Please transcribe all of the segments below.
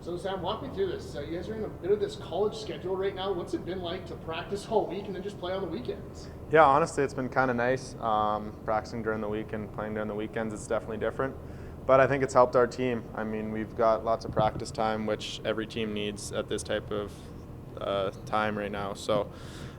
So Sam, walk me through this. You guys are in a bit of this college schedule right now. What's it been like to practice all week and then just play on the weekends? Yeah, honestly, it's been kind of nice. Practicing during the week and playing during the weekends, it's definitely different. But I think it's helped our team. I mean, we've got lots of practice time, which every team needs at this type of time right now. So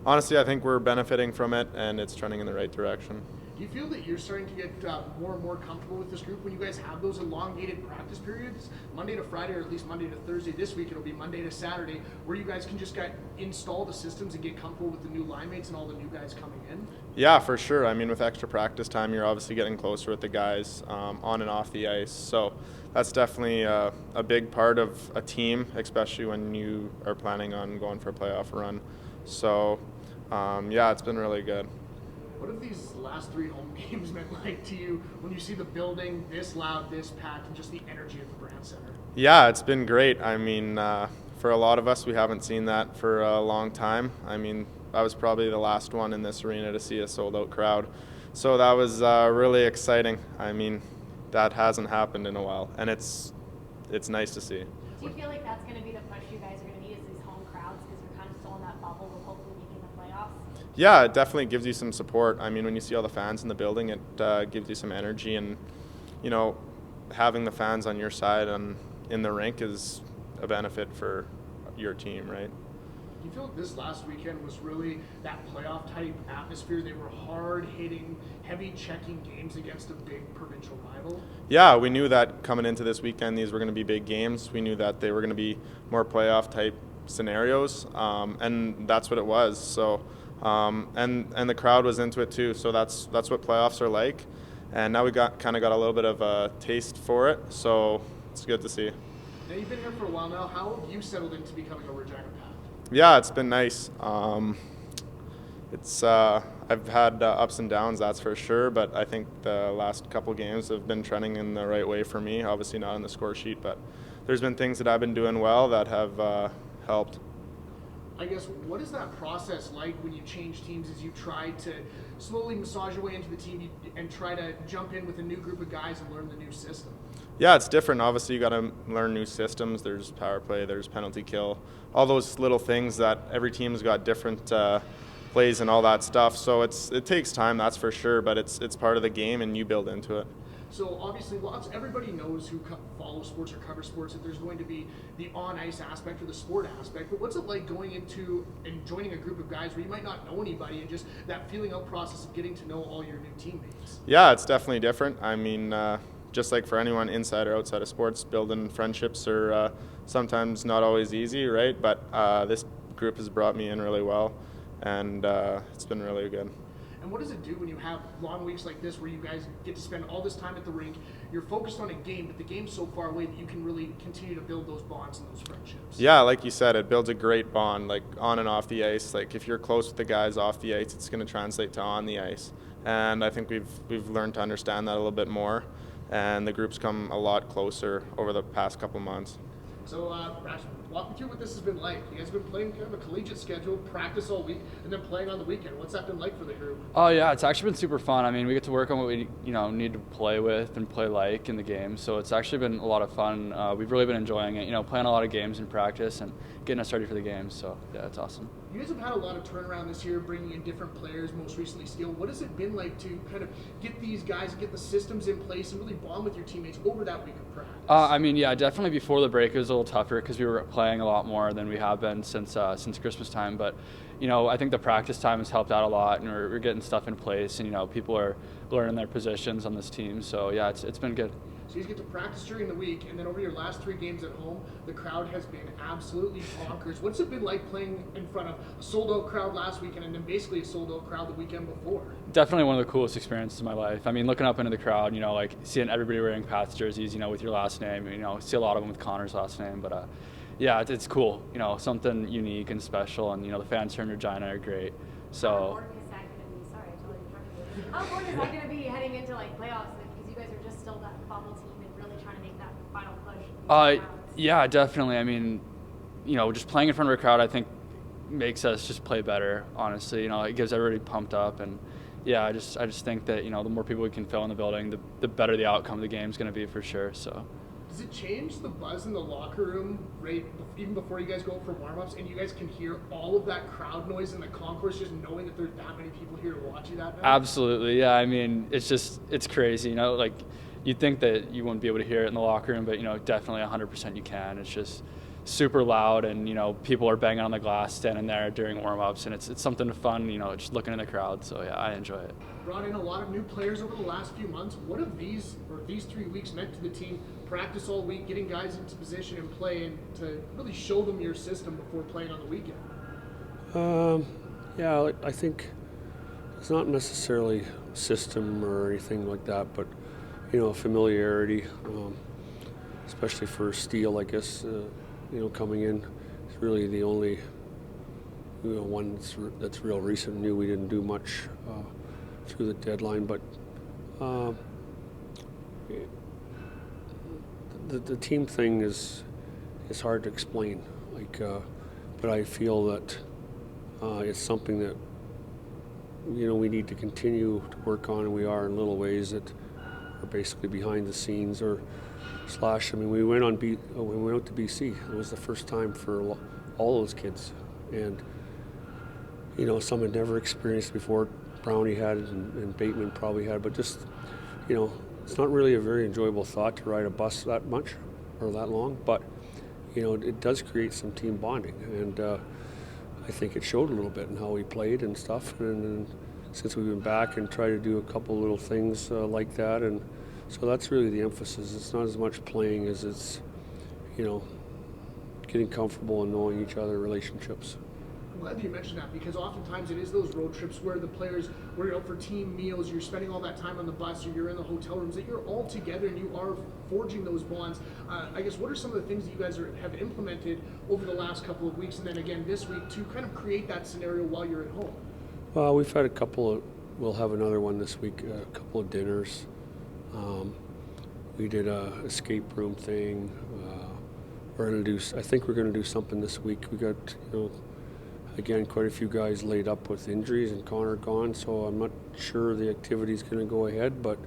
honestly, I think we're benefiting from it, and it's trending in the right direction. Do you feel that you're starting to get more and more comfortable with this group when you guys have those elongated practice periods, Monday to Friday, or at least Monday to Thursday? This week it'll be Monday to Saturday, where you guys can just install the systems and get comfortable with the new line mates and all the new guys coming in? Yeah, for sure. I mean, with extra practice time, you're obviously getting closer with the guys on and off the ice. So that's definitely a big part of a team, especially when you are planning on going for a playoff run. So, yeah, it's been really good. What have these last 3 home games been like to you when you see the building this loud, this packed, and just the energy at the Brand Center? Yeah, it's been great. I mean, for a lot of us, we haven't seen that for a long time. I mean, I was probably the last one in this arena to see a sold-out crowd. So that was really exciting. I mean, that hasn't happened in a while, and it's nice to see. Do you feel like that's going to be the push you guys are going to need, is these home crowds, because we're kind of still in that bubble of hopefully making the playoffs? Yeah, it definitely gives you some support. I mean, when you see all the fans in the building, it gives you some energy, and you know, having the fans on your side and in the rink is a benefit for your team, right? Do you feel like this last weekend was really that playoff type atmosphere? They were hard hitting, heavy checking games against a big provincial rival? Yeah, we knew that coming into this weekend, these were going to be big games. We knew that they were going to be more playoff type scenarios, and that's what it was. So. And the crowd was into it too, so that's what playoffs are like. And now we got a little bit of a taste for it, so it's good to see. Now you've been here for a while now. How have you settled into becoming a Regina Pat? Yeah, it's been nice. I've had ups and downs, that's for sure, but I think the last couple games have been trending in the right way for me. Obviously not on the score sheet, but there's been things that I've been doing well that have helped. I guess, what is that process like when you change teams as you try to slowly massage your way into the team and try to jump in with a new group of guys and learn the new system? Yeah, it's different. Obviously, you got to learn new systems. There's power play, there's penalty kill, all those little things that every team's got different plays and all that stuff. So it takes time, that's for sure, but it's part of the game and you build into it. So obviously, everybody knows who follows sports or covers sports that there's going to be the on-ice aspect or the sport aspect. But what's it like going into and joining a group of guys where you might not know anybody and just that feeling out process of getting to know all your new teammates? Yeah, it's definitely different. I mean, just like for anyone inside or outside of sports, building friendships are sometimes not always easy, right? But this group has brought me in really well, and it's been really good. And what does it do when you have long weeks like this where you guys get to spend all this time at the rink, you're focused on a game, but the game's so far away that you can really continue to build those bonds and those friendships? Yeah, like you said, it builds a great bond, like on and off the ice. Like if you're close with the guys off the ice, it's going to translate to on the ice. And I think we've learned to understand that a little bit more, and the group's come a lot closer over the past couple months. So, Braxton, walk me through what this has been like. You guys have been playing kind of a collegiate schedule, practice all week, and then playing on the weekend. What's that been like for the group? Oh yeah, it's actually been super fun. I mean, we get to work on what we need to play with and play like in the game. So it's actually been a lot of fun. We've really been enjoying it. Playing a lot of games in practice and getting us ready for the games. So yeah, it's awesome. You guys have had a lot of turnaround this year, bringing in different players, most recently Steele. What has it been like to kind of get these guys, get the systems in place, and really bond with your teammates over that week of practice? I mean, yeah, definitely before the break it was a little tougher because we were playing a lot more than we have been since Christmas time. But I think the practice time has helped out a lot, and we're getting stuff in place, and people are learning their positions on this team. So yeah, it's been good. So you get to practice during the week, and then over your last 3 games at home, the crowd has been absolutely bonkers. What's it been like playing in front of a sold-out crowd last weekend and then basically a sold-out crowd the weekend before? Definitely one of the coolest experiences of my life. I mean, looking up into the crowd, like seeing everybody wearing Pats jerseys, with your last name. See a lot of them with Connor's last name, but yeah, it's cool. Something unique and special, and the fans here in Regina are great. So. How important is that going to be heading into playoffs? Because you guys are just still that bubble team and really trying to make that final push. Yeah, definitely. I mean, just playing in front of a crowd, I think makes us just play better. Honestly, it gives everybody pumped up, and yeah, I just think that the more people we can fill in the building, the better the outcome of the game is going to be for sure. So. Does Does it change the buzz in the locker room, right, even before you guys go out for warm-ups, and you guys can hear all of that crowd noise in the concourse, just knowing that there's that many people here to watch you that night? Absolutely, yeah. I mean, it's crazy, like you'd think that you wouldn't be able to hear it in the locker room, but, definitely 100% you can. It's just super loud, and, people are banging on the glass standing there during warm-ups, and it's something fun, just looking in the crowd. So, yeah, I enjoy it. Brought in a lot of new players over the last few months. What have these 3 weeks meant to the team? Practice all week, getting guys into position and play, and to really show them your system before playing on the weekend. Yeah, I think it's not necessarily system or anything like that, but familiarity, especially for Steele, I guess. Coming in, is really the only one that's real recent. Knew we didn't do much through the deadline, but the team thing is hard to explain. But I feel that it's something that we need to continue to work on, and we are in little ways that are basically behind the scenes or. We went out to BC. It was the first time for all those kids, and some had never experienced before. Brownie had it, and Bateman probably had, but just it's not really a very enjoyable thought to ride a bus that much or that long. But it does create some team bonding, and I think it showed a little bit in how we played and stuff. And since we've been back and tried to do a couple little things like that, and. So that's really the emphasis. It's not as much playing as it's, getting comfortable and knowing each other relationships. I'm glad that you mentioned that, because oftentimes it is those road trips where the players, where you're out for team meals, you're spending all that time on the bus, or you're in the hotel rooms, that you're all together and you are forging those bonds. I guess, what are some of the things that you guys have implemented over the last couple of weeks, and then again this week, to kind of create that scenario while you're at home? Well, we've had we'll have another one this week, a couple of dinners. We did a escape room thing. I think we're going to do something this week. We got, again, quite a few guys laid up with injuries, and Connor gone, so I'm not sure the activity is going to go ahead, but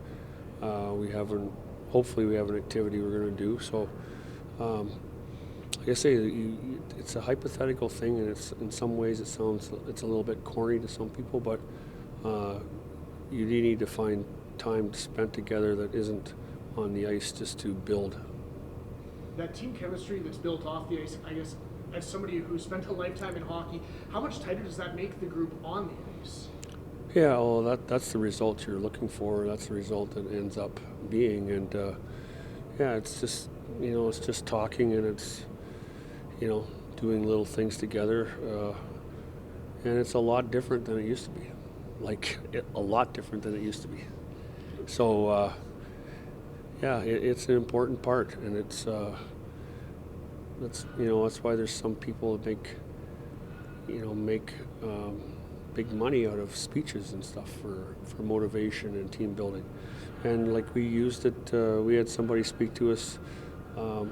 hopefully we have an activity we're going to do. So, like I say, it's a hypothetical thing, and it's in some ways it's a little bit corny to some people, but you do need to find time spent together that isn't on the ice just to build. That team chemistry that's built off the ice, I guess, as somebody who spent a lifetime in hockey, how much tighter does that make the group on the ice? Yeah, well, that's the result you're looking for. That's the result that ends up being, and it's just it's just talking, and it's doing little things together, and it's a lot different than it used to be, a lot different than it used to be. So, it's an important part, and that's why there's some people that make big money out of speeches and stuff for motivation and team building. And we used it. We had somebody speak to us from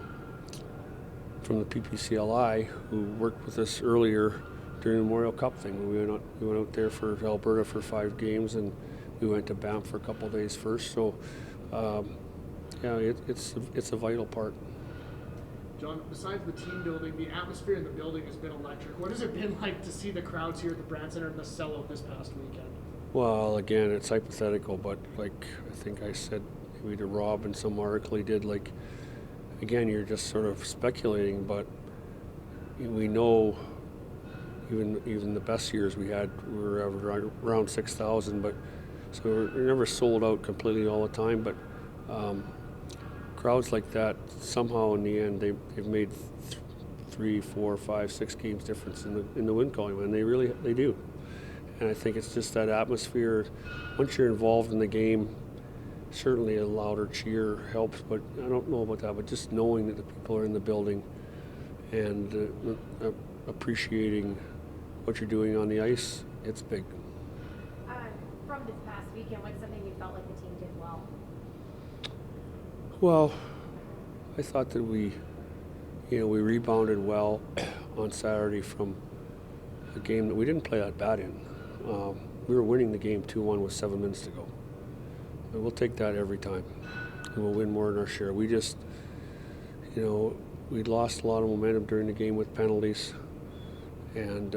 the PPCLI who worked with us earlier during the Memorial Cup thing. We went out there for Alberta for 5 games, and we went to Banff for a couple of days first. So, it's a vital part. John, besides the team building, the atmosphere in the building has been electric. What has it been like to see the crowds here at the Brand Center and the sellout this past weekend? Well, again, it's hypothetical, but I think I said maybe to Rob in some article he did, again, you're just sort of speculating, but we know even the best years we were around 6,000, but so we're never sold out completely all the time, but crowds like that, somehow in the end, they've made 3, 4, 5, 6 games difference in the win column, and they do. And I think it's just that atmosphere. Once you're involved in the game, certainly a louder cheer helps, but I don't know about that, but just knowing that the people are in the building and appreciating what you're doing on the ice, it's big. From this past weekend, what's something you felt like the team did well? Well, I thought that we rebounded well on Saturday from a game that we didn't play that bad in. We were winning the game 2-1 with 7 minutes to go. And we'll take that every time, and we'll win more than our share. We just you know, we'd lost a lot of momentum during the game with penalties and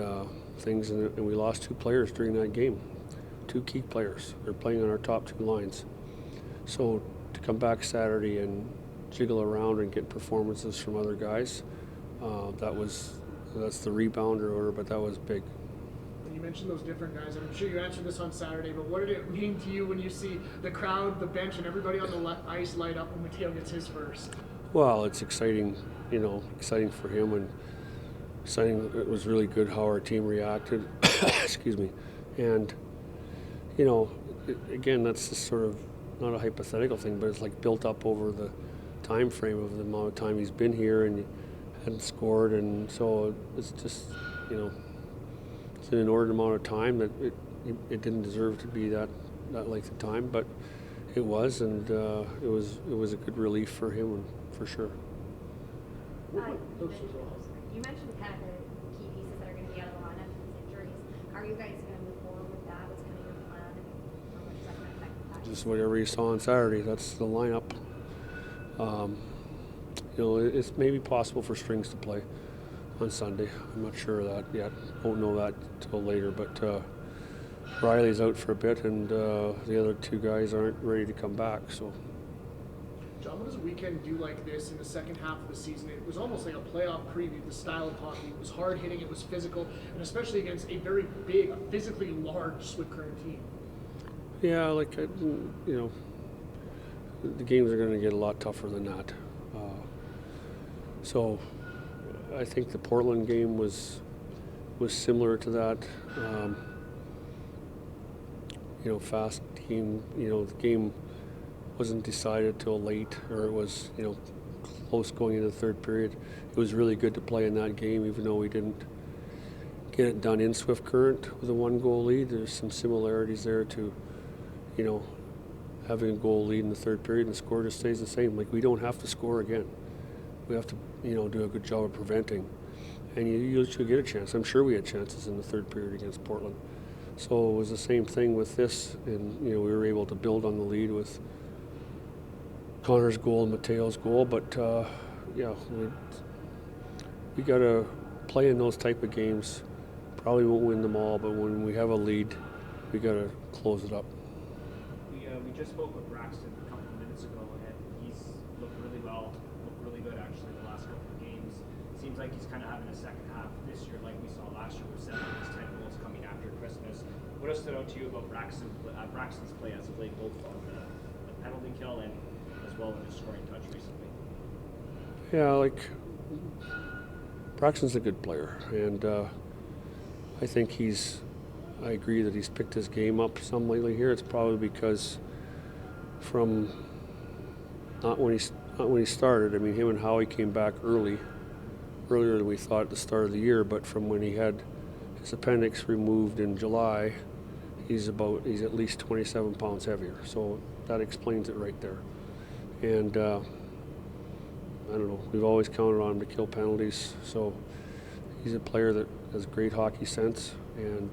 things, and we lost 2 players during that game, 2 key players. They're playing on our top 2 lines. So to come back Saturday and jiggle around and get performances from other guys, that's the rebounder order, but that was big. You mentioned those different guys, and I'm sure you answered this on Saturday, but what did it mean to you when you see the crowd, the bench, and everybody on the ice light up when Mateo gets his first? Well, it's exciting, you know, exciting for him, and exciting. It was really good how our team reacted. Excuse me. And, you know, again, that's just sort of not a hypothetical thing, but it's like built up over the time frame of the amount of time he's been here and he hadn't scored, and so it's just, you know, it's an inordinate amount of time that it didn't deserve to be that length of time, but it was, and it was a good relief for him, for sure. You mentioned kind of the key pieces that are going to be out of the lineup with these injuries. How are you guys going to move forward with that? What's kind of your plan, and how much is that going to affect the package? Just whatever you saw on Saturday, that's the lineup. You know, it's maybe possible for Strings to play on Sunday. I'm not sure of that yet. Won't know that till later, but Riley's out for a bit, and the other 2 guys aren't ready to come back, so. John, what does a weekend do like this in the second half of the season? It was almost like a playoff preview, the style of hockey. It was hard hitting, it was physical, and especially against a very big, physically large Swift Current team. Yeah, like, you know, the games are going to get a lot tougher than that. So I think the Portland game was similar to that. You know, fast team. You know, the game wasn't decided till late, or it was, you know, close going into the 3rd period. It was really good to play in that game, even though we didn't get it done in Swift Current with a 1-goal lead. There's some similarities there to, you know, having a goal lead in the 3rd period and the score just stays the same. Like, we don't have to score again. We have to, you know, do a good job of preventing. And you should get a chance. I'm sure we had chances in the 3rd period against Portland. So it was the same thing with this, and, you know, we were able to build on the lead with Connor's goal and Mateo's goal. But yeah, we got to play in those type of games. Probably won't win them all, but when we have a lead, we got to close it up. We just spoke with Braxton a couple of minutes ago, and he's looked really well, looked really good actually the last couple of games. Seems like he's kind of having a second half this year like we saw last year with 7 of his 10 goals coming after Christmas. What has stood out to you about Braxton's play as of late, both on the penalty kill and as well in his scoring touch recently? Yeah, like, Braxton's a good player, and I think I agree that he's picked his game up some lately here. It's probably because from not when he started. I mean, him and Howie came back earlier than we thought at the start of the year, but from when he had his appendix removed in July, he's at least 27 pounds heavier. So that explains it right there. And I don't know, we've always counted on him to kill penalties, so he's a player that has great hockey sense, and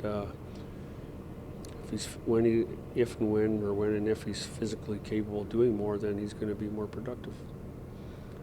if and when he's physically capable of doing more, then he's going to be more productive.